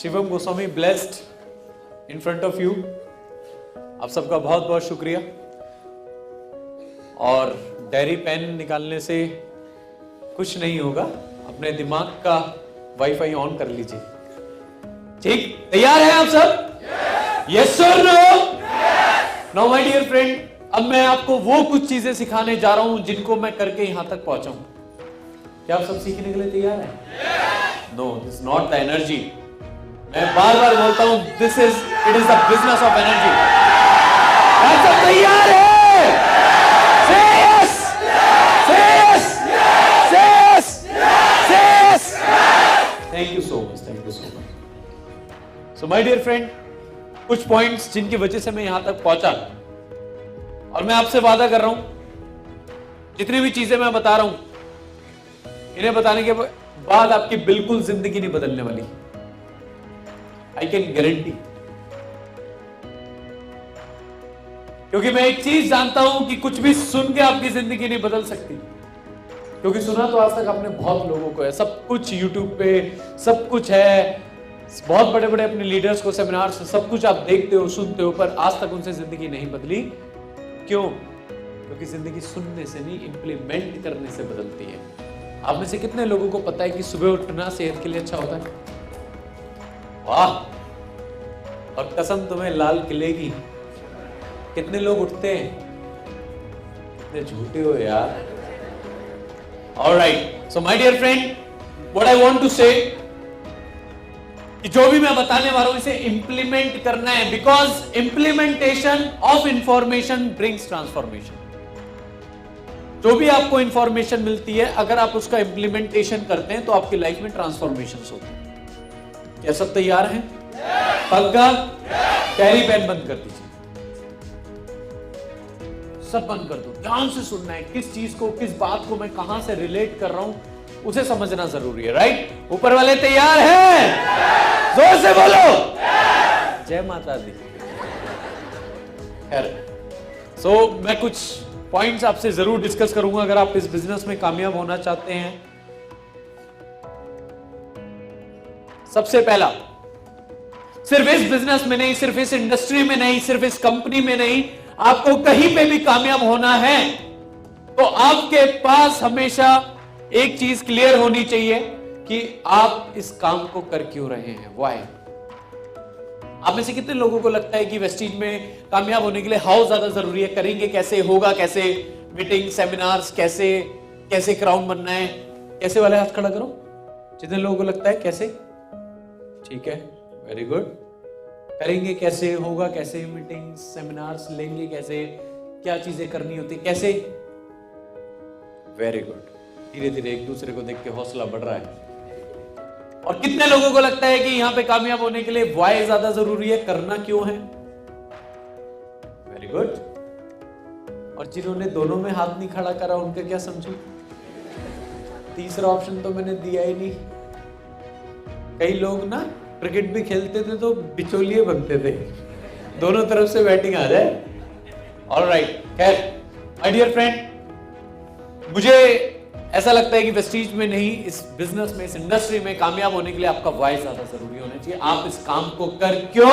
Shivam Goswami blessed in front of you. आप सबका बहुत बहुत शुक्रिया। और डायरी पेन निकालने से कुछ नहीं होगा, अपने दिमाग का वाईफाई ऑन कर लीजिए। ठीक, तैयार हैं आप सब? Yes sir, no? Now my dear friend, अब मैं आपको वो कुछ चीजें सिखाने जा रहा हूं जिनको मैं करके यहां तक पहुंचा हूं। क्या आप सब सीखने के लिए तैयार हैं? No, this not the energy. मैं बार बार बोलता हूं, it is the business of energy. आप सब तैयार हैं? Say yes! Say yes! Say yes! Say yes! Thank you so much. Thank you so much. So my dear friend, कुछ पॉइंट्स जिनकी वजह से मैं यहां तक पहुंचा, और मैं आपसे वादा कर रहा हूं जितनी भी चीजें मैं बता रहा हूं, इन्हें बताने के बाद आपकी बिल्कुल जिंदगी नहीं बदलने वाली। I can guarantee. क्योंकि मैं एक चीज जानता हूं कि कुछ भी सुन के आपकी जिंदगी नहीं बदल सकती। क्योंकि सुना तो आज तक आपने बहुत लोगों को है, सब कुछ यूट्यूब पे सब कुछ है, बहुत बड़े बड़े अपने लीडर्स को सेमिनार्स सब कुछ आप देखते हो सुनते हो, पर आज तक उनसे जिंदगी नहीं बदली। क्यों? क्योंकि जिंदगी सुनने से नहीं, इंप्लीमेंट करने से बदलती है। आप में से कितने लोगों को पता है कि सुबह उठना सेहत के लिए अच्छा होता है? वाह! और कसम तुम्हें लाल किले की, कितने लोग उठते हैं? कितने झूठे हो यार। Alright, so my dear friend, what I want to say, कि जो भी मैं बताने वाला हूं इसे इंप्लीमेंट करना है, because implementation of information brings transformation. जो भी आपको इंफॉर्मेशन मिलती है, अगर आप उसका इंप्लीमेंटेशन करते हैं तो आपकी लाइफ में ट्रांसफॉर्मेशन होती है। क्या सब तैयार हैं? पक्का? कैरी पेन बंद कर दीजिए, सब बंद कर दो, ध्यान से सुनना है। किस चीज को, किस बात को मैं कहां से रिलेट कर रहा हूं, उसे समझना जरूरी है। राइट? ऊपर वाले तैयार हैं? जोर से बोलो, जय माता दी। खैर, सो मैं कुछ पॉइंट्स आपसे जरूर डिस्कस करूंगा अगर आप इस बिजनेस में कामयाब होना चाहते हैं। सबसे पहला, सिर्फ इस बिजनेस में नहीं, सिर्फ इस इंडस्ट्री में नहीं, सिर्फ इस कंपनी में नहीं, आपको कहीं पे भी कामयाब होना है तो आपके पास हमेशा एक चीज क्लियर होनी चाहिए कि आप इस काम को कर क्यों रहे हैं। व्हाई? आप में से कितने लोगों को लगता है कि वेस्टीज में कामयाब होने के लिए हाउ ज्यादा जरूरी है, करेंगे कैसे, होगा कैसे, मीटिंग सेमिनार्स कैसे, कैसे क्राउन बनना है? कैसे वाले हाथ खड़ा करो जितने लोगों को लगता है कैसे। ठीक है, वेरी गुड। करेंगे कैसे, होगा कैसे, मीटिंग्स सेमिनार्स लेंगे कैसे, क्या चीजें करनी होती कैसे। Very good. धीरे धीरे एक दूसरे को देख के हौसला बढ़ रहा है। और कितने लोगों को लगता है कि यहां पे कामयाब होने के लिए व्हाई ज्यादा जरूरी है, करना क्यों है? Very good. और जिन्होंने दोनों में हाथ नहीं खड़ा करा उनका क्या समझू? तीसरा ऑप्शन तो मैंने दिया ही नहीं। कई लोग ना क्रिकेट भी खेलते थे तो बिचौलिए बनते थे, दोनों तरफ से बैटिंग आ जाए। ऑलराइट, खैर माय डियर फ्रेंड, मुझे ऐसा लगता है कि वेस्टीज में नहीं, इस बिजनेस में, इस इंडस्ट्री में कामयाब होने के लिए आपका व्हाई ज्यादा जरूरी होना चाहिए। आप इस काम को कर क्यों?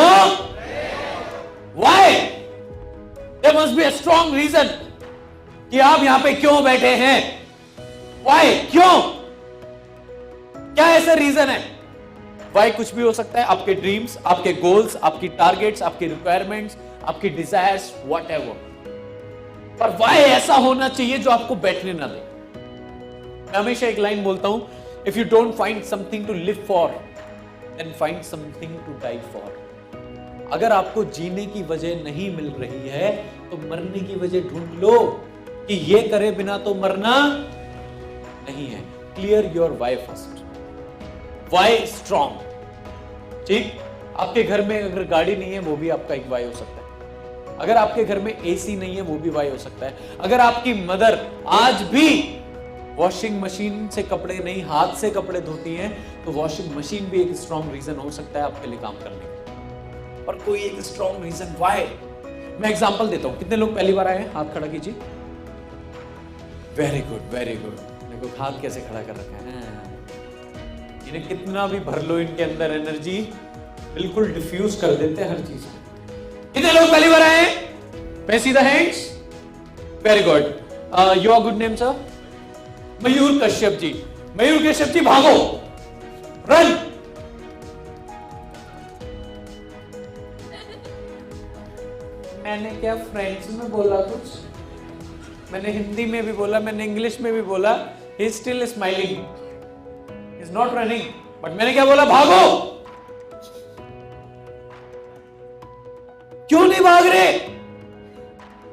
Why? There must be a strong reason कि आप यहां पे क्यों बैठे हैं। व्हाई? क्यों? क्या ऐसा रीजन है? व्हाई कुछ भी हो सकता है, आपके ड्रीम्स, आपके गोल्स, आपकी टारगेट्स, आपकी रिक्वायरमेंट्स, आपकी डिजायर्स, व्हाटएवर, पर व्हाई ऐसा होना चाहिए जो आपको बैठने ना दे। मैं हमेशा एक लाइन बोलता हूं, if you don't find something to live for then find something to die for. अगर आपको जीने की वजह नहीं मिल रही है तो मरने की वजह ढूंढ लो कि ये करे बिना तो मरना नहीं है। Clear your why first. Why strong. ठीक? आपके घर में अगर गाड़ी नहीं है वो भी आपका एक व्हाई हो सकता है। अगर आपके घर में एसी नहीं है वो भी व्हाई हो सकता है। अगर आपकी मदर आज भी वॉशिंग मशीन से कपड़े नहीं, हाथ से कपड़े धोती हैं, तो वॉशिंग मशीन भी एक स्ट्रॉन्ग रीजन हो सकता है आपके लिए काम करने का। पर कोई एक स्ट्रॉन्ग रीजन व्हाई। मैं एग्जांपल देता हूं। कितने लोग पहली बार आए हैं? हाथ खड़ा कीजिए। Very good, very good. देखो हाथ कैसे खड़ा कर रखा है। इन्हें कितना भी भर लो इनके अंदर एनर्जी, बिल्कुल डिफ्यूज कर देते हैं हर चीज को। कितने लोग पहली बार आए हैं? मैं see the hands. Very good. Your good name sir? Mayur Kashyap ji. Mayur Kashyap ji भागो, रन। मैंने क्या फ्रेंच में बोला कुछ? मैंने हिंदी में भी बोला, मैंने इंग्लिश में भी बोला। He is still smiling, is not running. But मैंने क्या बोला? भागो। क्यों नहीं भाग रहे?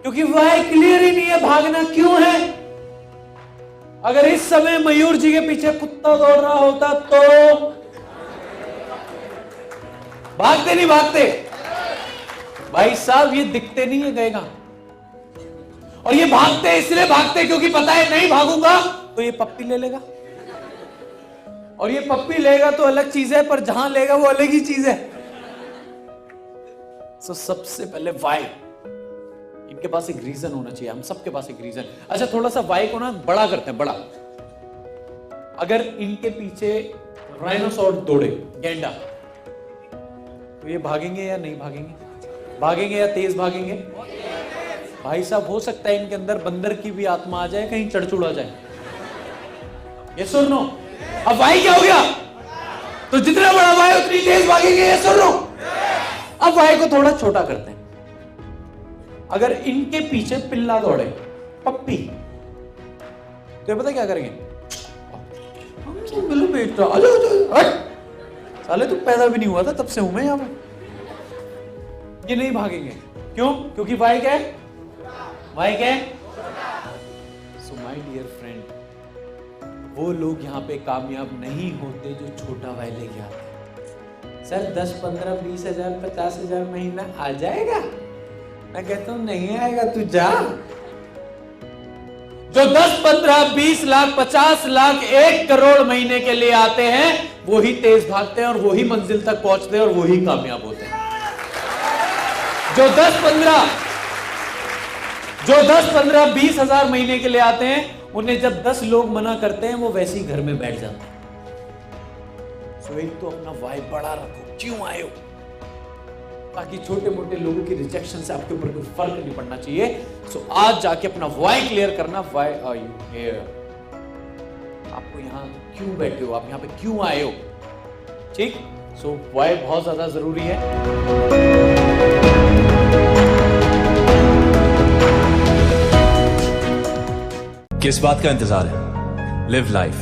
क्योंकि वह क्लियर ही नहीं है भागना क्यों है। अगर इस समय मयूर जी के पीछे कुत्ता दौड़ रहा होता तो भागते नहीं भागते। भाई साहब ये दिखते नहीं है गएगा, और ये भागते इसलिए भागते क्योंकि पता है नहीं भागूंगा तो ये पप्पी ले लेगा, और ये पप्पी लेगा तो अलग चीज है, पर जहां लेगा वो अलग ही चीज है। तो सबसे पहले वाई, इनके पास एक रीजन होना चाहिए, हम सबके पास एक रीजन। अच्छा थोड़ा सा वाई को ना बड़ा करते हैं, बड़ा। अगर इनके पीछे राइनोसॉर दौड़े, गेंडा, तो ये भागेंगे या नहीं भागेंगे? भागेंगे या तेज भागेंगे? भाई साहब हो सकता है इनके अंदर बंदर की भी आत्मा आ जाए, कहीं चढ़-चुड़ा जाए। यस और नो? अब वाई क्या हो गया? तो जितना बड़ा वाई उतनी तेज भागेंगे। यस और नो? अब वाई को थोड़ा छोटा करते हैं। अगर इनके पीछे पिल्ला दौड़े, पप्पी, तो पता क्या करेंगे? मिलो बेटा, साले तू पैदा भी नहीं हुआ था तब से हूं मैं यहां पर। ये नहीं भागेंगे। क्यों? क्योंकि वाई क्या है? वाई क्या है? सो माय डियर फ्रेंड, वो लोग यहां पे कामयाब नहीं होते जो छोटा वाई लेके आते। सर 10, 15, 20 हजार, 50 हजार महीना आ जाएगा। मैं कहता हूं नहीं आएगा, तू जा। जो 10, 15, 20 लाख, 50 लाख, 1 करोड़ महीने के लिए आते हैं, वो ही तेज भागते हैं और वो ही मंजिल तक पहुंचते हैं और वो ही कामयाब होते हैं। जो 10, 15, 20 हजार महीने के लिए आते हैं, उन्हें जब 10 लोग मना करते हैं वो वैसे ही घर में बैठ जाते हैं। सो एक तो अपना वाई बड़ा रखो, क्यों आए हो, ताकि छोटे मोटे लोगों की रिजेक्शन से आपके ऊपर कोई फर्क नहीं पड़ना चाहिए। सो आज जाके अपना वाई क्लियर करना। Why are you here? आपको यहां क्यों बैठे हो, आप यहां पे क्यों आए हो? ठीक। सो वाई बहुत ज्यादा जरूरी है। किस बात का इंतजार है? Live life.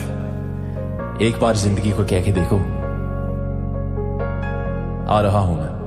एक बार जिंदगी को कह के देखो, आ रहा हूं मैं।